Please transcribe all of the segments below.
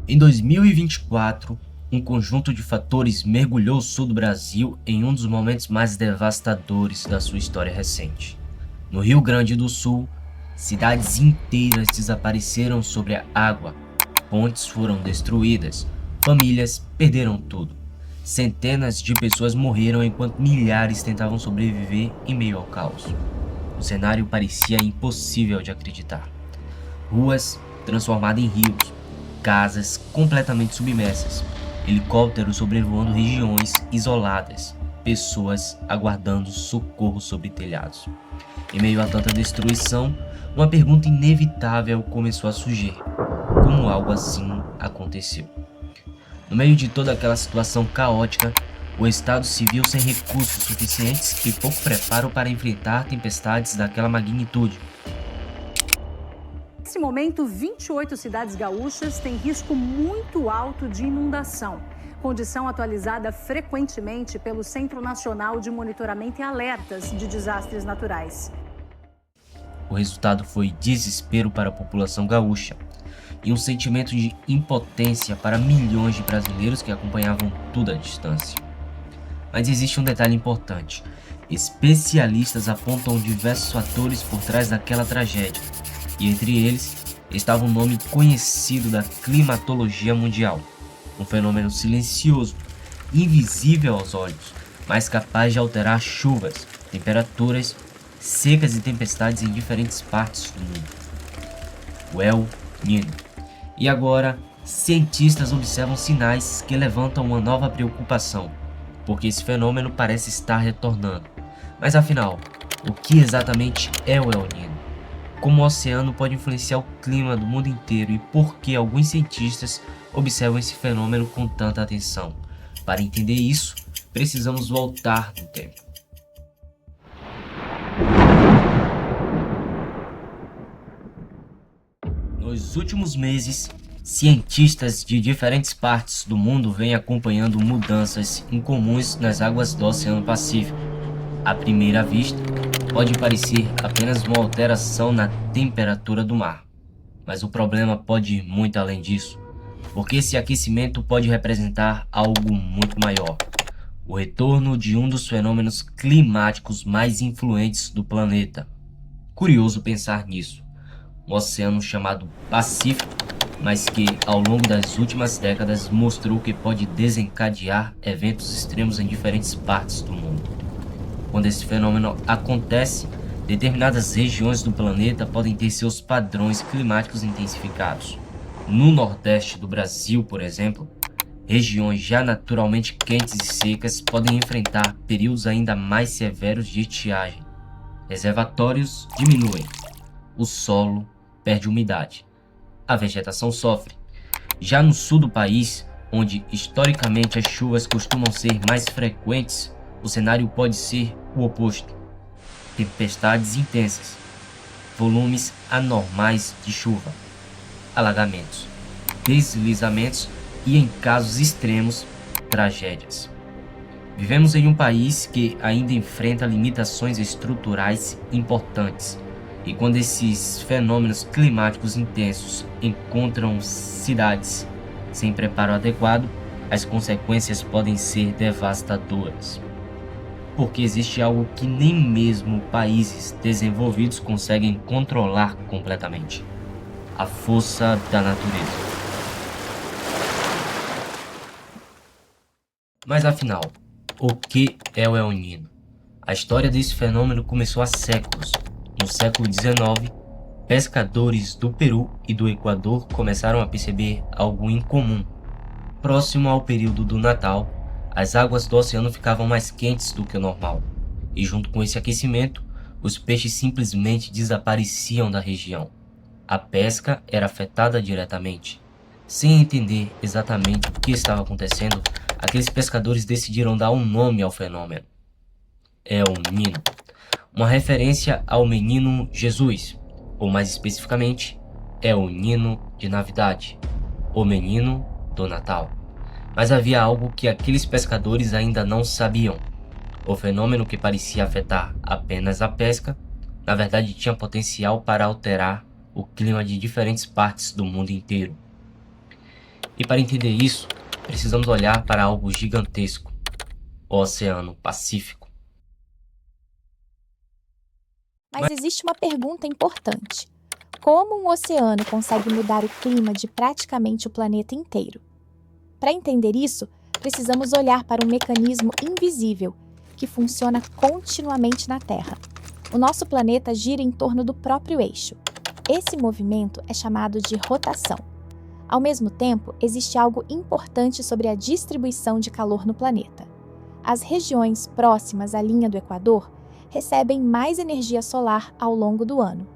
Em 2024, um conjunto de fatores mergulhou o sul do Brasil em um dos momentos mais devastadores da sua história recente. No Rio Grande do Sul, cidades inteiras desapareceram sobre a água, pontes foram destruídas, famílias perderam tudo. Centenas de pessoas morreram enquanto milhares tentavam sobreviver em meio ao caos. O cenário parecia impossível de acreditar. Ruas transformadas em rios, casas completamente submersas, helicópteros sobrevoando regiões isoladas, pessoas aguardando socorro sobre telhados. Em meio a tanta destruição, uma pergunta inevitável começou a surgir: como algo assim aconteceu? No meio de toda aquela situação caótica, o Estado se viu sem recursos suficientes e pouco preparo para enfrentar tempestades daquela magnitude. Nesse momento, 28 cidades gaúchas têm risco muito alto de inundação, condição atualizada frequentemente pelo Centro Nacional de Monitoramento e Alertas de Desastres Naturais. O resultado foi desespero para a população gaúcha e um sentimento de impotência para milhões de brasileiros que acompanhavam tudo à distância. Mas existe um detalhe importante: especialistas apontam diversos fatores por trás daquela tragédia, e entre eles estava um nome conhecido da climatologia mundial, um fenômeno silencioso, invisível aos olhos, mas capaz de alterar chuvas, temperaturas, secas e tempestades em diferentes partes do mundo: o El Niño. E agora, cientistas observam sinais que levantam uma nova preocupação, porque esse fenômeno parece estar retornando. Mas afinal, o que exatamente é o El Niño? Como o oceano pode influenciar o clima do mundo inteiro e por que alguns cientistas observam esse fenômeno com tanta atenção? Para entender isso, precisamos voltar no tempo. Nos últimos meses, cientistas de diferentes partes do mundo vêm acompanhando mudanças incomuns nas águas do Oceano Pacífico. À primeira vista, pode parecer apenas uma alteração na temperatura do mar, mas o problema pode ir muito além disso, porque esse aquecimento pode representar algo muito maior: o retorno de um dos fenômenos climáticos mais influentes do planeta. Curioso pensar nisso. Um oceano chamado Pacífico, mas que ao longo das últimas décadas mostrou que pode desencadear eventos extremos em diferentes partes do mundo. Quando esse fenômeno acontece, determinadas regiões do planeta podem ter seus padrões climáticos intensificados. No Nordeste do Brasil, por exemplo, regiões já naturalmente quentes e secas podem enfrentar períodos ainda mais severos de estiagem. Reservatórios diminuem, o solo perde umidade, a vegetação sofre. Já no sul do país, onde historicamente as chuvas costumam ser mais frequentes, o cenário pode ser o oposto: tempestades intensas, volumes anormais de chuva, alagamentos, deslizamentos e, em casos extremos, tragédias. Vivemos em um país que ainda enfrenta limitações estruturais importantes, e quando esses fenômenos climáticos intensos encontram cidades sem preparo adequado, as consequências podem ser devastadoras. Porque existe algo que nem mesmo países desenvolvidos conseguem controlar completamente: a força da natureza. Mas afinal, o que é o El Niño? A história desse fenômeno começou há séculos. No século XIX, pescadores do Peru e do Equador começaram a perceber algo incomum. Próximo ao período do Natal, as águas do oceano ficavam mais quentes do que o normal, e junto com esse aquecimento, os peixes simplesmente desapareciam da região. A pesca era afetada diretamente. Sem entender exatamente o que estava acontecendo, aqueles pescadores decidiram dar um nome ao fenômeno: El Niño, uma referência ao menino Jesus, ou mais especificamente, El Niño de Navidade, o menino do Natal. Mas havia algo que aqueles pescadores ainda não sabiam: o fenômeno que parecia afetar apenas a pesca, na verdade tinha potencial para alterar o clima de diferentes partes do mundo inteiro. E para entender isso, precisamos olhar para algo gigantesco, o Oceano Pacífico. Mas existe uma pergunta importante. Como um oceano consegue mudar o clima de praticamente o planeta inteiro? Para entender isso, precisamos olhar para um mecanismo invisível que funciona continuamente na Terra. O nosso planeta gira em torno do próprio eixo. Esse movimento é chamado de rotação. Ao mesmo tempo, existe algo importante sobre a distribuição de calor no planeta. As regiões próximas à linha do Equador recebem mais energia solar ao longo do ano.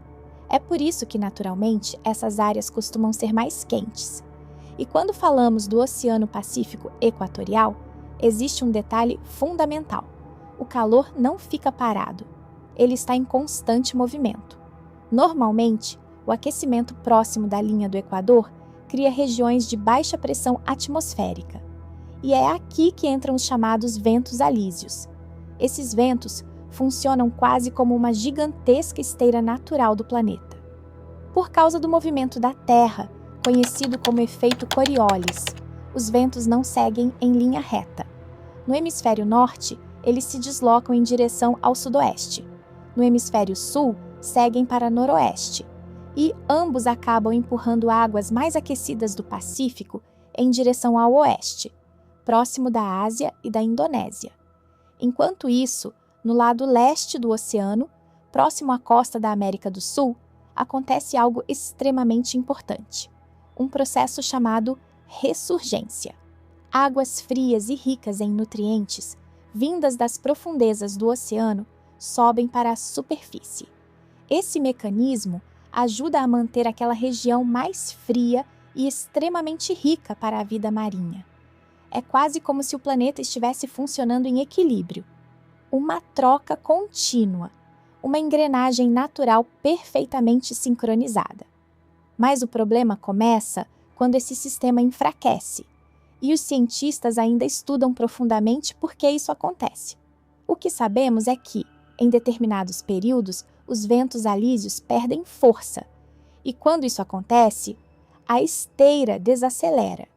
É por isso que, naturalmente, essas áreas costumam ser mais quentes. E quando falamos do Oceano Pacífico Equatorial, existe um detalhe fundamental. O calor não fica parado. Ele está em constante movimento. Normalmente, o aquecimento próximo da linha do Equador cria regiões de baixa pressão atmosférica. E é aqui que entram os chamados ventos alísios. Esses ventos funcionam quase como uma gigantesca esteira natural do planeta. Por causa do movimento da Terra, conhecido como efeito Coriolis, os ventos não seguem em linha reta. No hemisfério norte, eles se deslocam em direção ao sudoeste. No hemisfério sul, seguem para noroeste. E ambos acabam empurrando águas mais aquecidas do Pacífico em direção ao oeste, próximo da Ásia e da Indonésia. Enquanto isso, no lado leste do oceano, próximo à costa da América do Sul, acontece algo extremamente importante. Um processo chamado ressurgência. Águas frias e ricas em nutrientes, vindas das profundezas do oceano, sobem para a superfície. Esse mecanismo ajuda a manter aquela região mais fria e extremamente rica para a vida marinha. É quase como se o planeta estivesse funcionando em equilíbrio. Uma troca contínua, uma engrenagem natural perfeitamente sincronizada. Mas o problema começa quando esse sistema enfraquece, e os cientistas ainda estudam profundamente por que isso acontece. O que sabemos é que, em determinados períodos, os ventos alísios perdem força, e quando isso acontece, a esteira desacelera.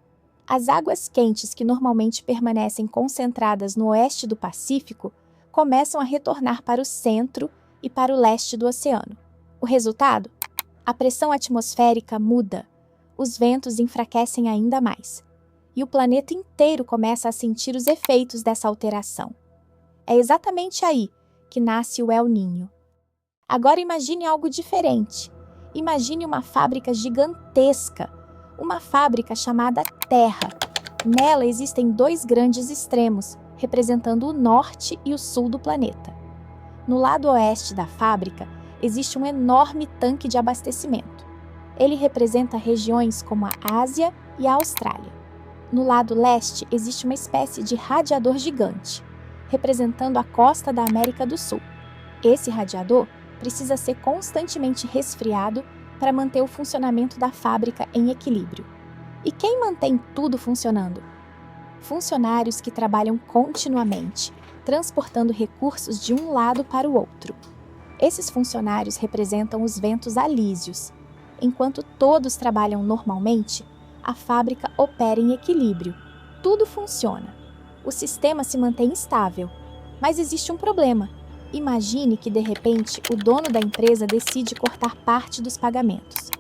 As águas quentes que normalmente permanecem concentradas no oeste do Pacífico começam a retornar para o centro e para o leste do oceano. O resultado? A pressão atmosférica muda, os ventos enfraquecem ainda mais, e o planeta inteiro começa a sentir os efeitos dessa alteração. É exatamente aí que nasce o El Niño. Agora imagine algo diferente. Imagine uma fábrica gigantesca, uma fábrica chamada Terra. Nela existem dois grandes extremos, representando o norte e o sul do planeta. No lado oeste da fábrica, existe um enorme tanque de abastecimento. Ele representa regiões como a Ásia e a Austrália. No lado leste, existe uma espécie de radiador gigante, representando a costa da América do Sul. Esse radiador precisa ser constantemente resfriado para manter o funcionamento da fábrica em equilíbrio. E quem mantém tudo funcionando? Funcionários que trabalham continuamente, transportando recursos de um lado para o outro. Esses funcionários representam os ventos alísios. Enquanto todos trabalham normalmente, a fábrica opera em equilíbrio. Tudo funciona. O sistema se mantém estável. Mas existe um problema. Imagine que, de repente, o dono da empresa decide cortar parte dos pagamentos.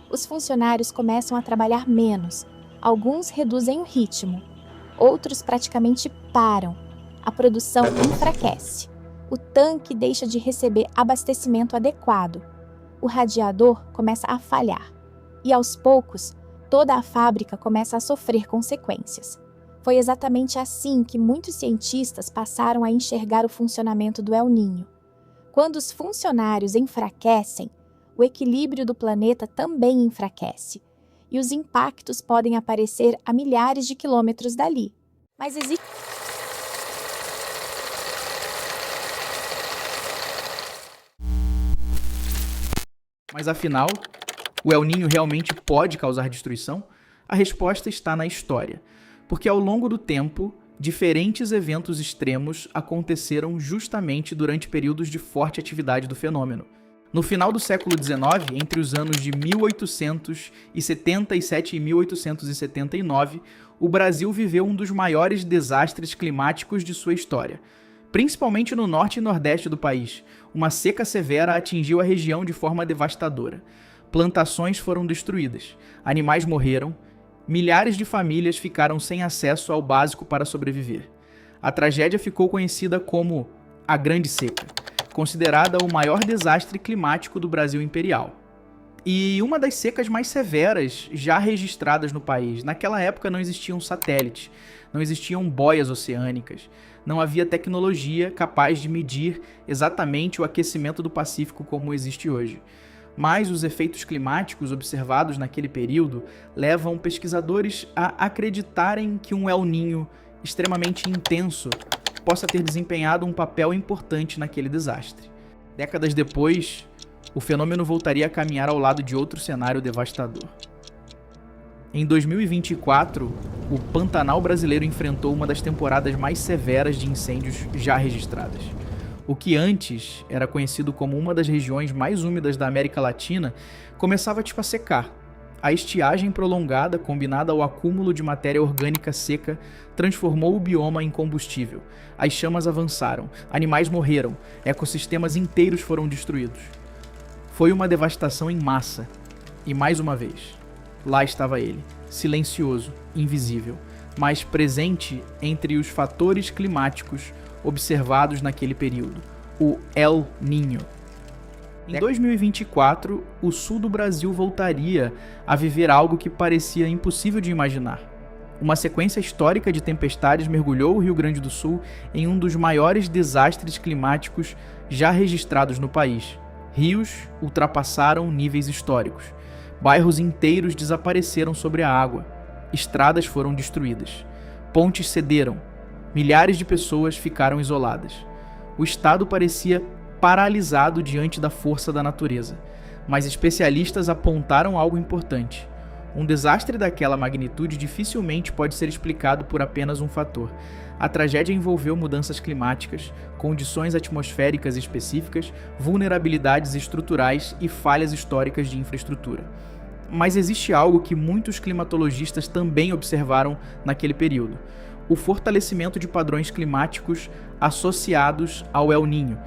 Os funcionários começam a trabalhar menos. Alguns reduzem o ritmo. Outros praticamente param. A produção enfraquece. O tanque deixa de receber abastecimento adequado. O radiador começa a falhar. E, aos poucos, toda a fábrica começa a sofrer consequências. Foi exatamente assim que muitos cientistas passaram a enxergar o funcionamento do El Niño. Quando os funcionários enfraquecem, o equilíbrio do planeta também enfraquece, e os impactos podem aparecer a milhares de quilômetros dali. Mas existe... Mas afinal, o El Niño realmente pode causar destruição? A resposta está na história. Porque ao longo do tempo, diferentes eventos extremos aconteceram justamente durante períodos de forte atividade do fenômeno. No final do século XIX, entre os anos de 1877 e 1879, o Brasil viveu um dos maiores desastres climáticos de sua história. Principalmente no norte e nordeste do país, uma seca severa atingiu a região de forma devastadora. Plantações foram destruídas, animais morreram, milhares de famílias ficaram sem acesso ao básico para sobreviver. A tragédia ficou conhecida como a Grande Seca, considerada o maior desastre climático do Brasil imperial. E uma das secas mais severas já registradas no país. Naquela época não existiam satélites, não existiam boias oceânicas, não havia tecnologia capaz de medir exatamente o aquecimento do Pacífico como existe hoje. Mas os efeitos climáticos observados naquele período levam pesquisadores a acreditarem que um El Niño extremamente intenso possa ter desempenhado um papel importante naquele desastre. Décadas depois, o fenômeno voltaria a caminhar ao lado de outro cenário devastador. Em 2024, o Pantanal brasileiro enfrentou uma das temporadas mais severas de incêndios já registradas. O que antes era conhecido como uma das regiões mais úmidas da América Latina, começava a secar. A estiagem prolongada, combinada ao acúmulo de matéria orgânica seca, transformou o bioma em combustível. As chamas avançaram, animais morreram, ecossistemas inteiros foram destruídos. Foi uma devastação em massa. E mais uma vez, lá estava ele, silencioso, invisível, mas presente entre os fatores climáticos observados naquele período, o El Niño. Em 2024, o sul do Brasil voltaria a viver algo que parecia impossível de imaginar. Uma sequência histórica de tempestades mergulhou o Rio Grande do Sul em um dos maiores desastres climáticos já registrados no país. Rios ultrapassaram níveis históricos. Bairros inteiros desapareceram sobre a água. Estradas foram destruídas. Pontes cederam. Milhares de pessoas ficaram isoladas. O estado parecia paralisado diante da força da natureza, mas especialistas apontaram algo importante. Um desastre daquela magnitude dificilmente pode ser explicado por apenas um fator. A tragédia envolveu mudanças climáticas, condições atmosféricas específicas, vulnerabilidades estruturais e falhas históricas de infraestrutura. Mas existe algo que muitos climatologistas também observaram naquele período: o fortalecimento de padrões climáticos associados ao El Niño,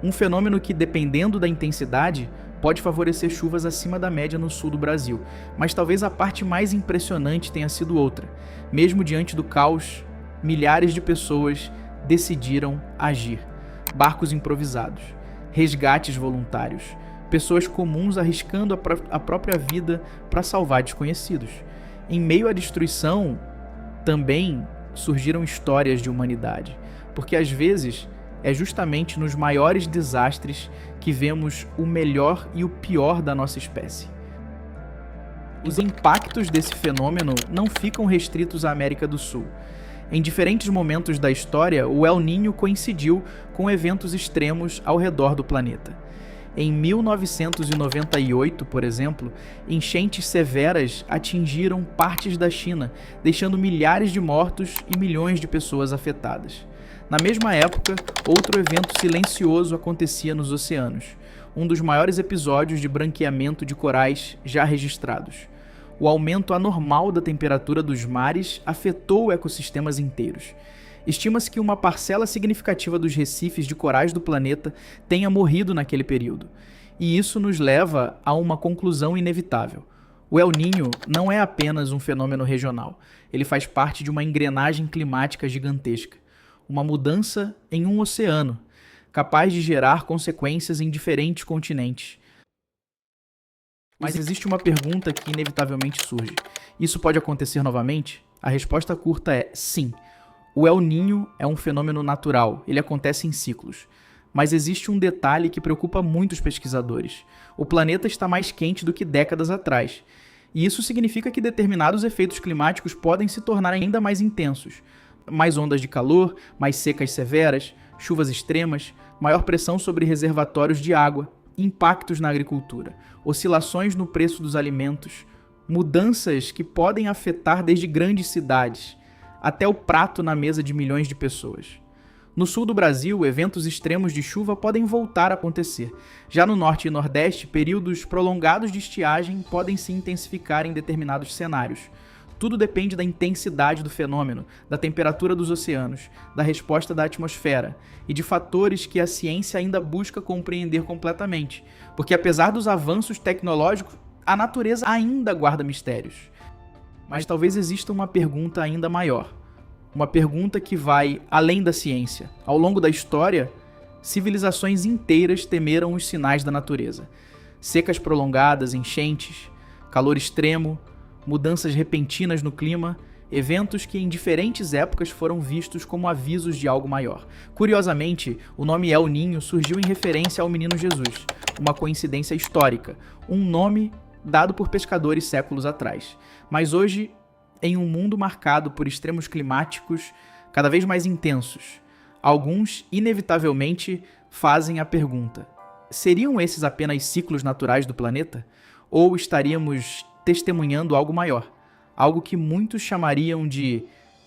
um fenômeno que, dependendo da intensidade, pode favorecer chuvas acima da média no sul do Brasil. Mas talvez a parte mais impressionante tenha sido outra. Mesmo diante do caos, milhares de pessoas decidiram agir. Barcos improvisados, resgates voluntários, pessoas comuns arriscando a própria vida para salvar desconhecidos. Em meio à destruição, também surgiram histórias de humanidade, porque às vezes é justamente nos maiores desastres que vemos o melhor e o pior da nossa espécie. Os impactos desse fenômeno não ficam restritos à América do Sul. Em diferentes momentos da história, o El Niño coincidiu com eventos extremos ao redor do planeta. Em 1998, por exemplo, enchentes severas atingiram partes da China, deixando milhares de mortos e milhões de pessoas afetadas. Na mesma época, outro evento silencioso acontecia nos oceanos, um dos maiores episódios de branqueamento de corais já registrados. O aumento anormal da temperatura dos mares afetou ecossistemas inteiros. Estima-se que uma parcela significativa dos recifes de corais do planeta tenha morrido naquele período. E isso nos leva a uma conclusão inevitável. O El Niño não é apenas um fenômeno regional. Ele faz parte de uma engrenagem climática gigantesca. Uma mudança em um oceano, capaz de gerar consequências em diferentes continentes. Mas existe uma pergunta que inevitavelmente surge. Isso pode acontecer novamente? A resposta curta é sim. O El Niño é um fenômeno natural, ele acontece em ciclos. Mas existe um detalhe que preocupa muitos pesquisadores. O planeta está mais quente do que décadas atrás. E isso significa que determinados efeitos climáticos podem se tornar ainda mais intensos. Mais ondas de calor, mais secas severas, chuvas extremas, maior pressão sobre reservatórios de água, impactos na agricultura, oscilações no preço dos alimentos, mudanças que podem afetar desde grandes cidades até o prato na mesa de milhões de pessoas. No sul do Brasil, eventos extremos de chuva podem voltar a acontecer. Já no norte e nordeste, períodos prolongados de estiagem podem se intensificar em determinados cenários. Tudo depende da intensidade do fenômeno, da temperatura dos oceanos, da resposta da atmosfera e de fatores que a ciência ainda busca compreender completamente, porque apesar dos avanços tecnológicos, a natureza ainda guarda mistérios. Mas talvez exista uma pergunta ainda maior. Uma pergunta que vai além da ciência. Ao longo da história, civilizações inteiras temeram os sinais da natureza. Secas prolongadas, enchentes, calor extremo, mudanças repentinas no clima, eventos que em diferentes épocas foram vistos como avisos de algo maior. Curiosamente, o nome El Niño surgiu em referência ao menino Jesus, uma coincidência histórica, um nome dado por pescadores séculos atrás. Mas hoje, em um mundo marcado por extremos climáticos cada vez mais intensos, alguns, inevitavelmente, fazem a pergunta: seriam esses apenas ciclos naturais do planeta? Ou estaríamos testemunhando algo maior? Algo que muitos chamariam de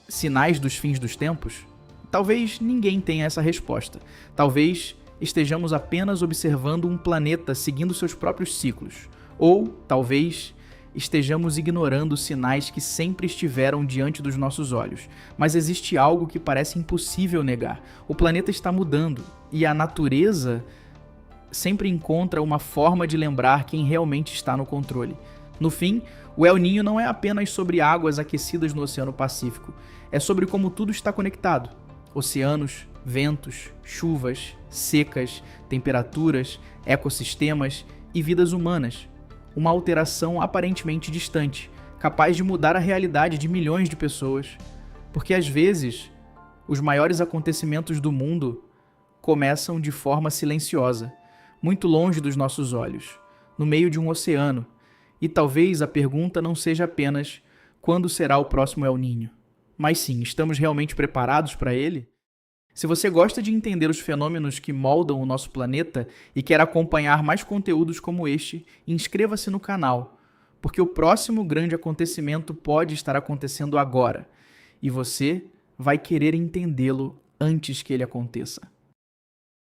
sinais dos fins dos tempos? Talvez ninguém tenha essa resposta. Talvez estejamos apenas observando um planeta seguindo seus próprios ciclos. Ou, talvez, estejamos ignorando sinais que sempre estiveram diante dos nossos olhos. Mas existe algo que parece impossível negar. O planeta está mudando e a natureza sempre encontra uma forma de lembrar quem realmente está no controle. No fim, o El Niño não é apenas sobre águas aquecidas no Oceano Pacífico. É sobre como tudo está conectado. Oceanos, ventos, chuvas, secas, temperaturas, ecossistemas e vidas humanas. Uma alteração aparentemente distante, capaz de mudar a realidade de milhões de pessoas. Porque às vezes, os maiores acontecimentos do mundo começam de forma silenciosa, muito longe dos nossos olhos, no meio de um oceano. E talvez a pergunta não seja apenas quando será o próximo El Niño, mas sim, estamos realmente preparados para ele? Se você gosta de entender os fenômenos que moldam o nosso planeta e quer acompanhar mais conteúdos como este, inscreva-se no canal, porque o próximo grande acontecimento pode estar acontecendo agora, e você vai querer entendê-lo antes que ele aconteça.